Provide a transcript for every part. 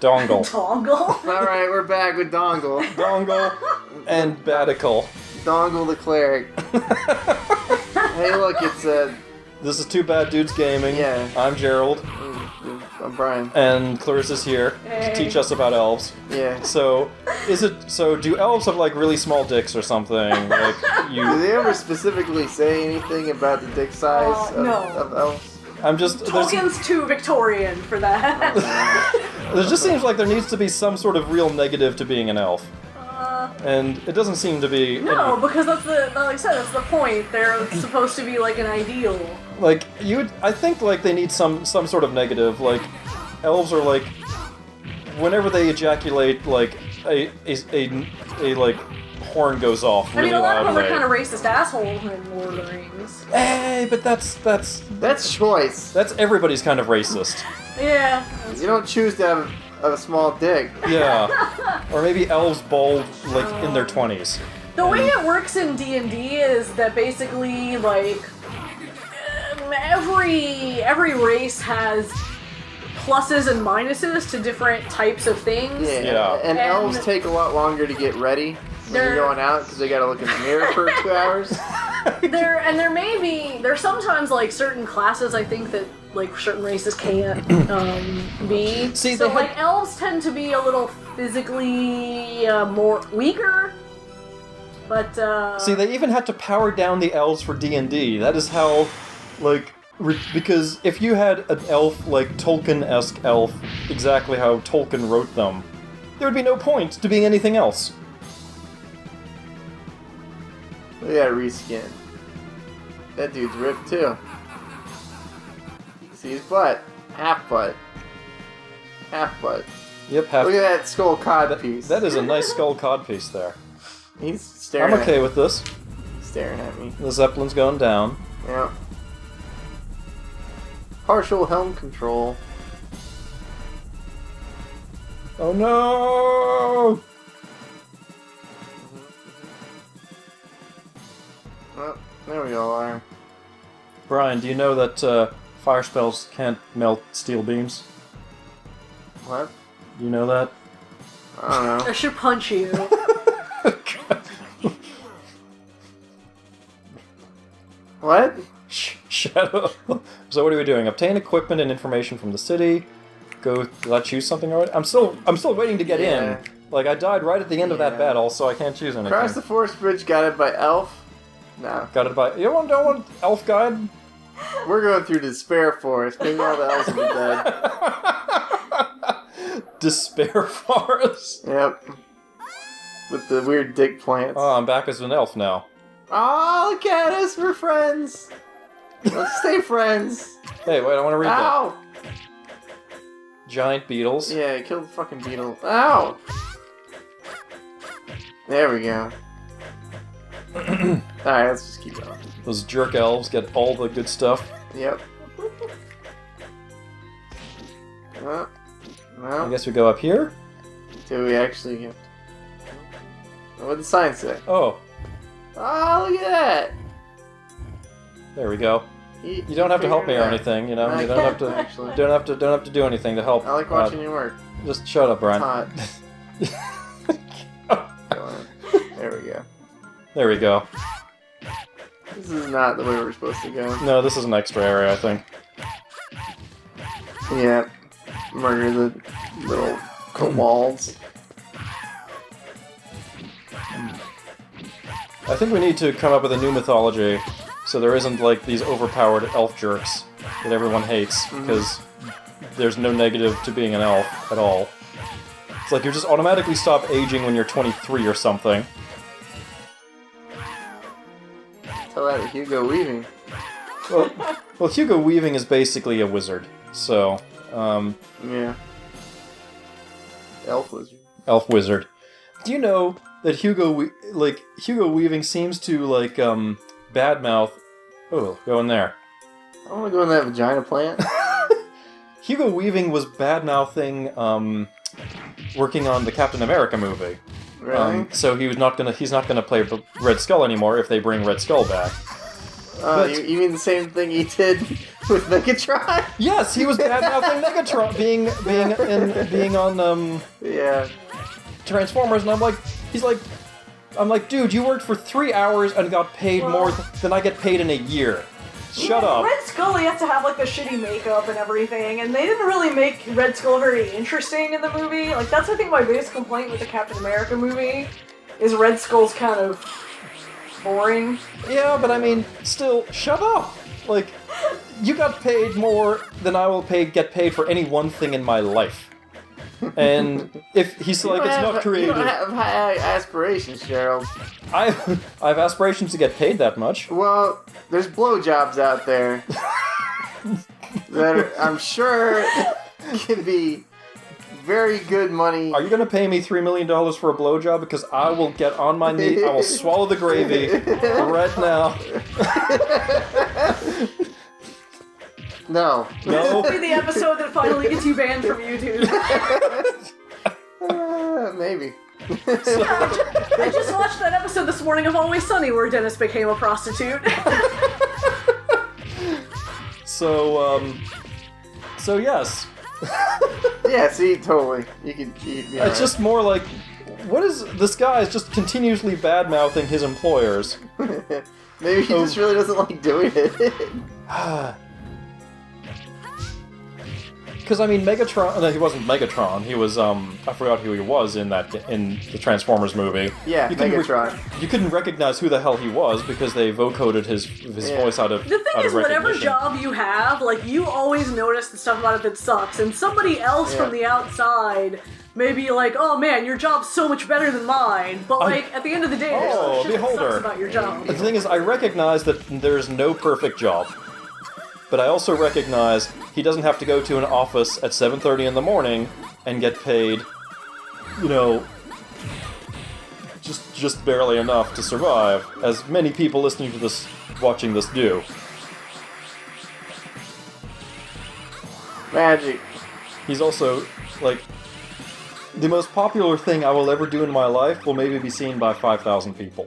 Dongle. Dongle? Alright, we're back with Dongle. Dongle and Batical. Dongle the cleric. Hey, look, it's This is Two Bad Dudes Gaming. Yeah. I'm Gerald. I'm Brian. And Clarissa's here to teach us about elves. Yeah. So, do elves have, like, really small dicks or something? Like, Do they ever specifically say anything about the dick size of elves? I'm just... Tolkien's too Victorian for that. There just seems like there needs to be some sort of real negative to being an elf. And it doesn't seem to be... No, because like I said, that's the point. They're supposed to be like an ideal. Like, I think, like, they need some sort of negative. Like, elves are, like, whenever they ejaculate, like, a like, horn goes off really loudly. I mean, a lot of them are kind of racist assholes in Lord of the Rings. Hey, but that's choice. That's everybody's kind of racist. Yeah. You don't choose to have a small dick. Yeah. Or maybe elves bald, like, in their 20s. The way it works in D&D is that basically, like, every race has pluses and minuses to different types of things. Yeah. And elves take a lot longer to get ready when you're going out because they gotta look in the mirror for 2 hours. There's sometimes, like, certain classes I think that, like, certain races can't be. See, so, like, elves tend to be a little physically more weaker, but, See, they even had to power down the elves for D&D. That is how, like, because if you had an elf, like, Tolkien-esque elf, exactly how Tolkien wrote them, there would be no point to being anything else. We gotta reskin. That dude's ripped too. See his butt. Half butt. Half butt. Yep, half. Look at that skull cod piece. That is a nice skull cod piece there. He's staring I'm okay with this. Staring at me. The Zeppelin's going down. Yeah. Partial helm control. Oh no! Oh, there we all are. Brian, do you know that fire spells can't melt steel beams? What? Do you know that? I don't know. I should punch you. What? Shadow. So what are we doing? Obtain equipment and information from the city. Go. Did I choose something already? I'm still waiting to get in. Like, I died right at the end of that battle, so I can't choose anything. Cross the forest bridge, got it by elf. No. Got it by. You don't want elf guide? We're going through Despair Forest. Maybe all the elves will be dead. Despair Forest? Yep. With the weird dick plants. Oh, I'm back as an elf now. Oh, look at us. We're friends. Let's stay friends. Hey, wait, I want to read Ow! that. Giant beetles. Yeah, kill the fucking beetle. Ow! There we go. Alright, let's just keep going. Those jerk elves get all the good stuff. Yep. Well, I guess we go up here. do we actually get... What did the sign say? Oh, Oh, look at that! there we go. You don't have to help me or anything, you know. I You don't have can't, to. actually. Don't have to do anything to help. I like watching you work. Just shut up, Brian. It's hot. There we go. There we go. This is not the way we're supposed to go. No, this is an extra area, I think. Yeah. Murder the little kobolds. I think we need to come up with a new mythology, so there isn't, like, these overpowered elf jerks that everyone hates, because there's no negative to being an elf at all. It's like you just automatically stop aging when you're 23 or something. Tell that to Hugo Weaving. Well, Hugo Weaving is basically a wizard, so, Yeah. Elf wizard. elf wizard. Do you know that Hugo Weaving seems to, like, badmouth... Oh, go in there. I want to go in that vagina plant. Hugo Weaving was badmouthing, working on the Captain America movie. Really? So he's not gonna play Red Skull anymore if they bring Red Skull back. You mean the same thing he did With Megatron? Yes, he was bad-mouthing Megatron, being on Yeah. Transformers, and I'm like, dude, you worked for 3 hours and got paid more than I get paid in a year. Shut up. Red Skull, he has to have like the shitty makeup and everything, and they didn't really make Red Skull very interesting in the movie. Like, that's I think my biggest complaint with the Captain America movie, is Red Skull's kind of boring. Yeah, but I mean, still, shut up. Like, you got paid more than I will get paid for any one thing in my life. And if he's like, it's not creative. You don't have high aspirations, Gerald. I have aspirations to get paid that much. Well, there's blowjobs out there that I'm sure can be very good money. Are you going to pay me $3 million for a blowjob? Because I will get on my knee, I will swallow the gravy right now. No. This will be the episode that finally gets you banned from YouTube. Maybe. I just watched that episode this morning of Always Sunny where Dennis became a prostitute. So yes. Yeah, see, totally. You could be It's alright. just more like, what is this guy is just continuously bad-mouthing his employers. Maybe he just really doesn't like doing it. Because I mean, Megatron. No, he wasn't Megatron. He was I forgot who he was in the Transformers movie. Yeah, Megatron. You couldn't recognize who the hell he was because they vocoded his voice out of The thing out is, of whatever recognition. job you have, like, you always notice the stuff about it that sucks, and somebody else from the outside may be like, oh man, your job's so much better than mine, but like, at the end of the day, there's some shit that beholder. sucks about your job. The thing is, I recognize that there's no perfect job. But I also recognize he doesn't have to go to an office at 7:30 in the morning and get paid, you know, just barely enough to survive, as many people listening to this, watching this do. Magic. He's also, like, the most popular thing I will ever do in my life will maybe be seen by 5,000 people.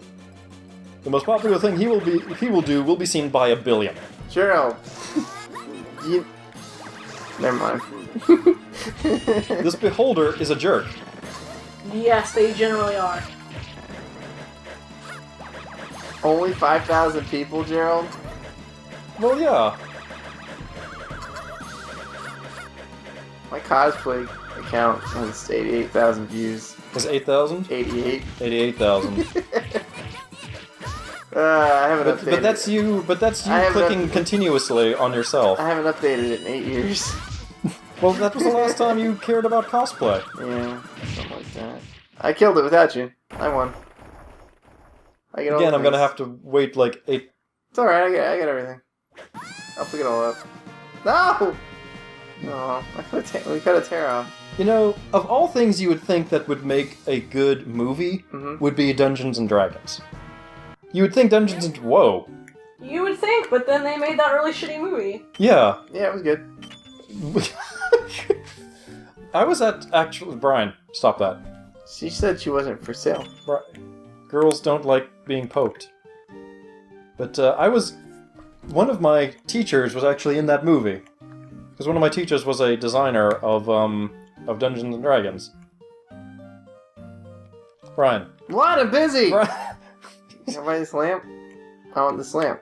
The most popular thing he will do will be seen by 1 billion. Gerald. Never mind. This beholder is a jerk. Yes, they generally are. Only 5,000 people, Gerald? Well, yeah. My cosplay account has 88,000 views. Is 8,000? 88. 88,000. I haven't updated But that's you. But that's you clicking continuously on yourself. I haven't updated it in 8 years. Well, that was the last time you cared about cosplay. Yeah, something like that. I killed it without you. I won. I get all Again, the I'm gonna things. have to wait like 8. It's alright, I got everything. I'll pick it all up. No! No, we cut a tear off. You know, of all things you would think that would make a good movie, would be Dungeons and Dragons. You would think Dungeons and... Whoa. You would think, but then they made that really shitty movie. Yeah. Yeah, it was good. I was at... Actually... Brian, stop that. She said she wasn't for sale. Girls don't like being poked. But I was... One of my teachers was actually in that movie. Because one of my teachers was a designer of Dungeons and Dragons. Brian. What? I'm busy! Brian. Can I buy this lamp? I want this lamp.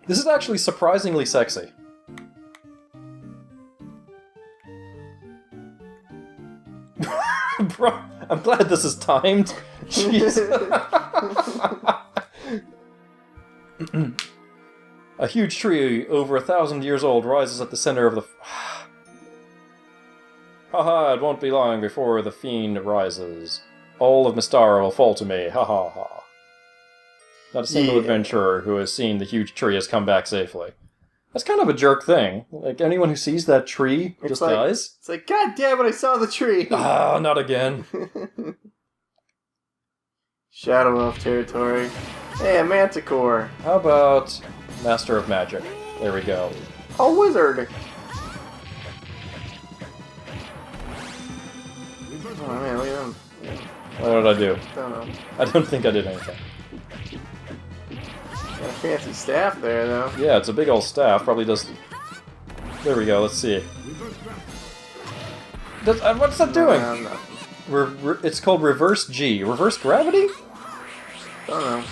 This is actually surprisingly sexy. Bro, I'm glad this is timed. Jeez. A huge tree over 1,000 years old rises at the center of the... Haha, it won't be long before the fiend rises. All of Mystara will fall to me, ha ha ha. Not a single adventurer who has seen the huge tree has come back safely. That's kind of a jerk thing. Like, anyone who sees that tree just dies. It's like, God damn it, I saw the tree! Ah, not again. Shadow Elf territory. Hey, a Manticore. How about Master of Magic? There we go. A wizard! Oh man, look at them. What did I do? Don't know. I don't think I did anything. Got a fancy staff there, though. Yeah, it's a big old staff. Probably does There we go, let's see it. What's that doing? No. It's called reverse G. Reverse gravity? Don't know.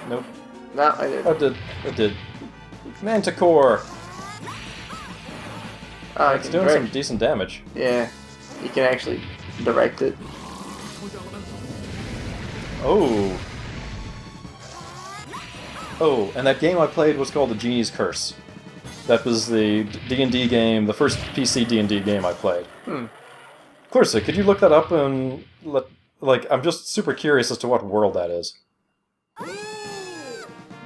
Nope. No, I did. It did. Manticore! Oh, It's doing some decent damage. Yeah, you can actually direct it. Oh. Oh, and that game I played was called The Genie's Curse. That was the D&D game, the first PC D&D game I played. Clarissa, could you look that up and I'm just super curious as to what world that is.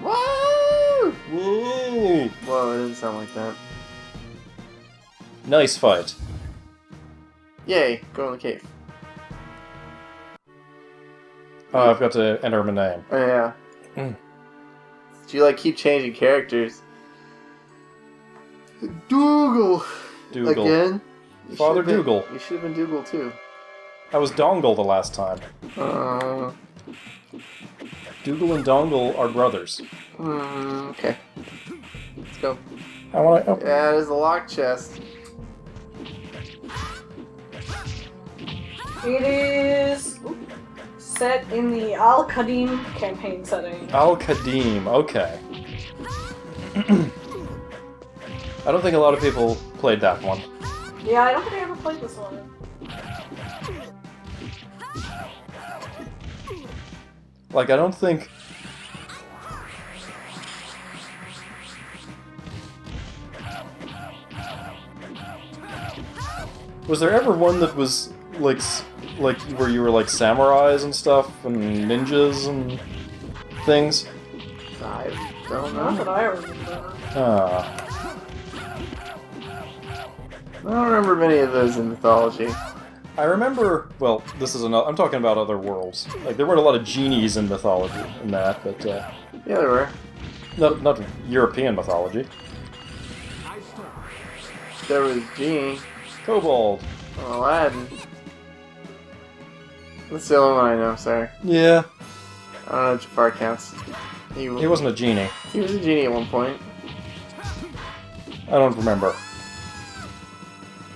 Whoa! Whoa! Whoa, it didn't sound like that. Nice fight. Yay, go in the cave. Oh, I've got to enter my name. Oh, yeah. Mm. Do you, keep changing characters? Dougal! Dougal. Again? Father Dougal. You should have been Dougal, too. I was Dongle the last time. Uh... Dougal and Dongle are brothers. Okay. Let's go. I want to... Oh. Yeah, there's a lock chest. It is set in the Al-Qadim campaign setting. Al-Qadim, okay. I don't think a lot of people played that one. Yeah, I don't think I ever played this one. I don't think... Was there ever one that was, where you were, samurais and stuff, and ninjas and things? I don't Not that know. I remember. I don't remember many of those in mythology. I remember, well, this is another, I'm talking about other worlds. There weren't a lot of genies in mythology in that, but, Yeah, there were. not European mythology. There was Genie, Kobold. Aladdin. That's the only one I know, sorry. Yeah, I don't know if Jafar counts. he wasn't a genie. He was a genie at one point. I don't remember.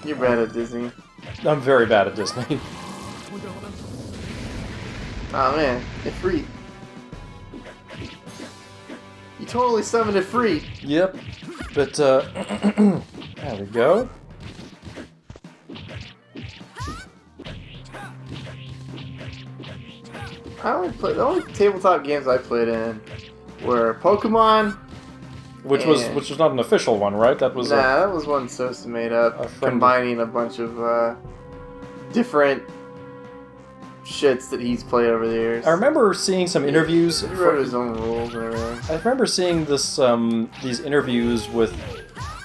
You're bad at Disney. I'm very bad at Disney. Oh man, Ifrit. You totally summoned Ifrit. Yep, but, there we go. The only tabletop games I played in were Pokemon. Which was not an official one, right? That was That was one Sosa made up, combining a bunch of different shits that he's played over the years. I remember seeing some interviews. He wrote his own rules and everything. I remember seeing this these interviews with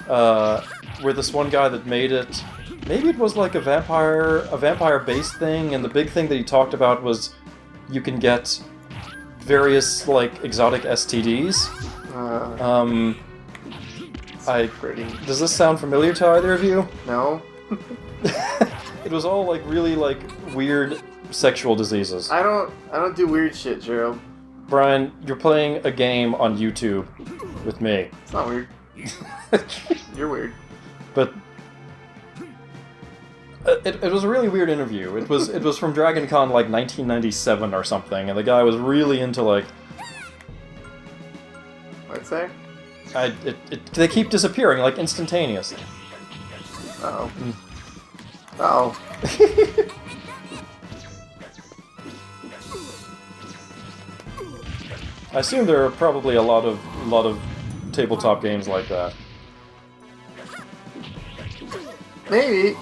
this one guy that made it. Maybe it was like a vampire-based thing, and the big thing that he talked about was you can get various exotic STDs. Pretty. Does this sound familiar to either of you? No. It was all really weird sexual diseases. I don't do weird shit, Gerald. Brian, you're playing a game on YouTube with me. It's not weird. You're weird. But it was a really weird interview. It was from Dragon Con 1997 or something, and the guy was really into What'd it say? they keep disappearing instantaneously. Uh-oh. Uh-oh. I assume there are probably a lot of tabletop games like that. Maybe.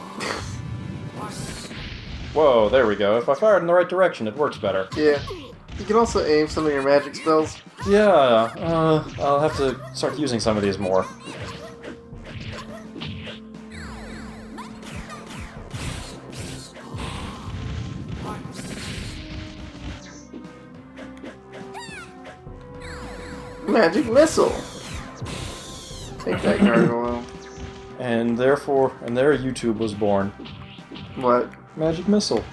Whoa, there we go. If I fired in the right direction, it works better. Yeah. You can also aim some of your magic spells. Yeah, I'll have to start using some of these more. Magic missile. Take that, gargoyle. And there YouTube was born. What? Magic Missile.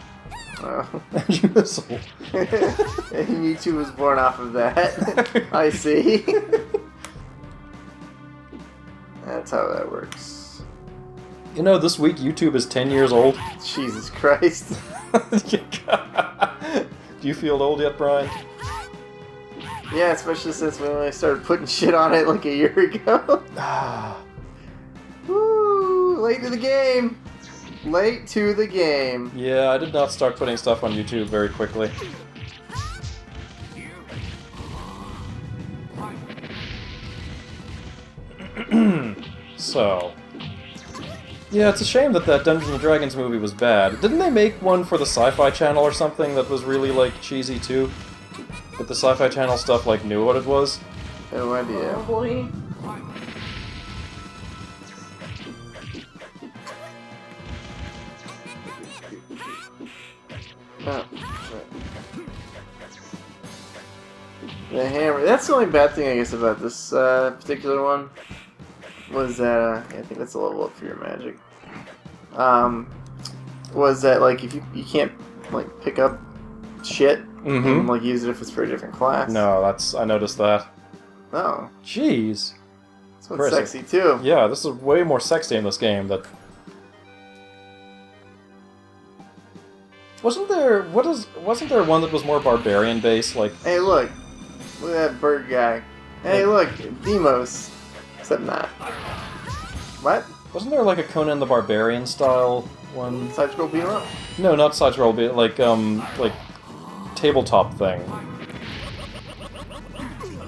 Oh. Magic Missile. And Mewtwo was born off of that. I see. That's how that works. You know, this week YouTube is 10 years old. Jesus Christ. Do you feel old yet, Brian? Yeah, especially since we only started putting shit on it like a year ago. Woo! Late to the game. Late to the game. Yeah, I did not start putting stuff on YouTube very quickly. So... Yeah, it's a shame that that Dungeons & Dragons movie was bad. Didn't they make one for the Sci-Fi Channel or something that was really, like, cheesy too? But the Sci-Fi Channel stuff, like, knew what it was? No idea. Probably. Oh, the hammer. That's the only bad thing, I guess, about this particular one. Was that, I think that's a level up for your magic. Was that, like, if you can't, like, pick up shit and, like, use it if it's for a different class? No, I noticed that. Oh. Jeez. This one's sexy, too. Yeah, this is way more sexy in this game. That wasn't there one that was more barbarian based? Like, Hey, look at that bird guy. Hey, look, Demos. Except not. What? wasn't there like a Conan the Barbarian style one? Side scroll beat 'em up? No, not side scroll, but like tabletop thing.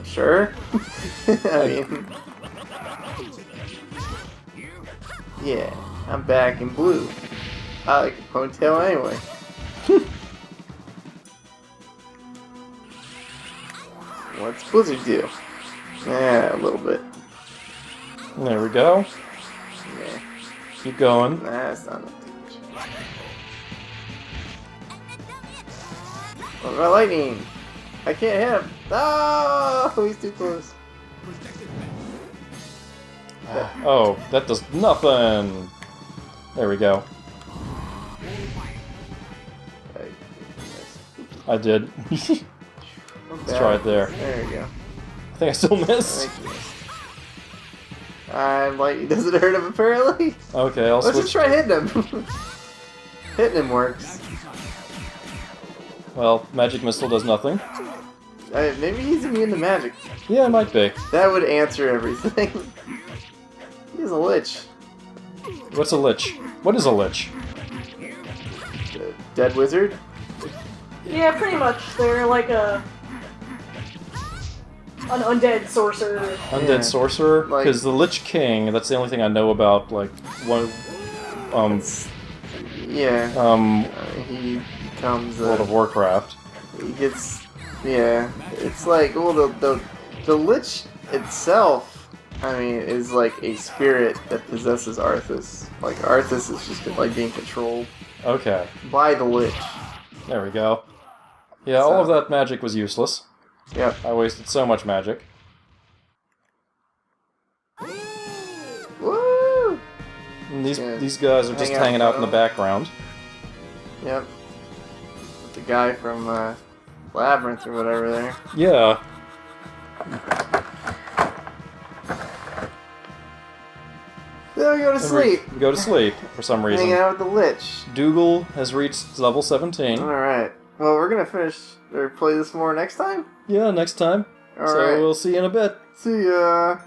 Sure. I mean, yeah, I'm back in blue. I like a ponytail anyway. What's Blizzard do? Yeah, a little bit. There we go. Yeah, Keep going. that's not enough damage. What about lightning? I can't hit him. Oh, he's too close. Oh, that does nothing. There we go. I did. Let's try it there. There you go. I think I still missed. Thank you. I'm like, does it hurt him apparently? Okay, I'll Let's switch. just try hitting him. Hitting him works. Well, Magic Missile does nothing. Maybe he's immune to magic. Yeah, it might be. That would answer everything. He's a lich. What's a lich? What is a lich? Dead wizard? Yeah, pretty much. They're like an undead sorcerer. Undead Yeah. sorcerer? Like- Because the Lich King, that's the only thing I know about, like, one, Yeah. He becomes World of Warcraft. he gets, yeah. It's like, well, the lich itself, I mean, is like a spirit that possesses Arthas. Like, Arthas is just like being controlled Okay, by the lich. there we go. Yeah, all of that magic was useless. Yep. I wasted so much magic. Woo! And these Yeah. these guys are just Hang out, hanging out in the bro. background. Yep. The guy from Labyrinth or whatever there. Yeah. Then we go to sleep. We go to sleep for some Hanging reason. out with the lich. Dougal has reached level 17. Alright. Well, we're gonna finish or play this more next time. Yeah, next time. Alright. So we'll see you in a bit. See ya.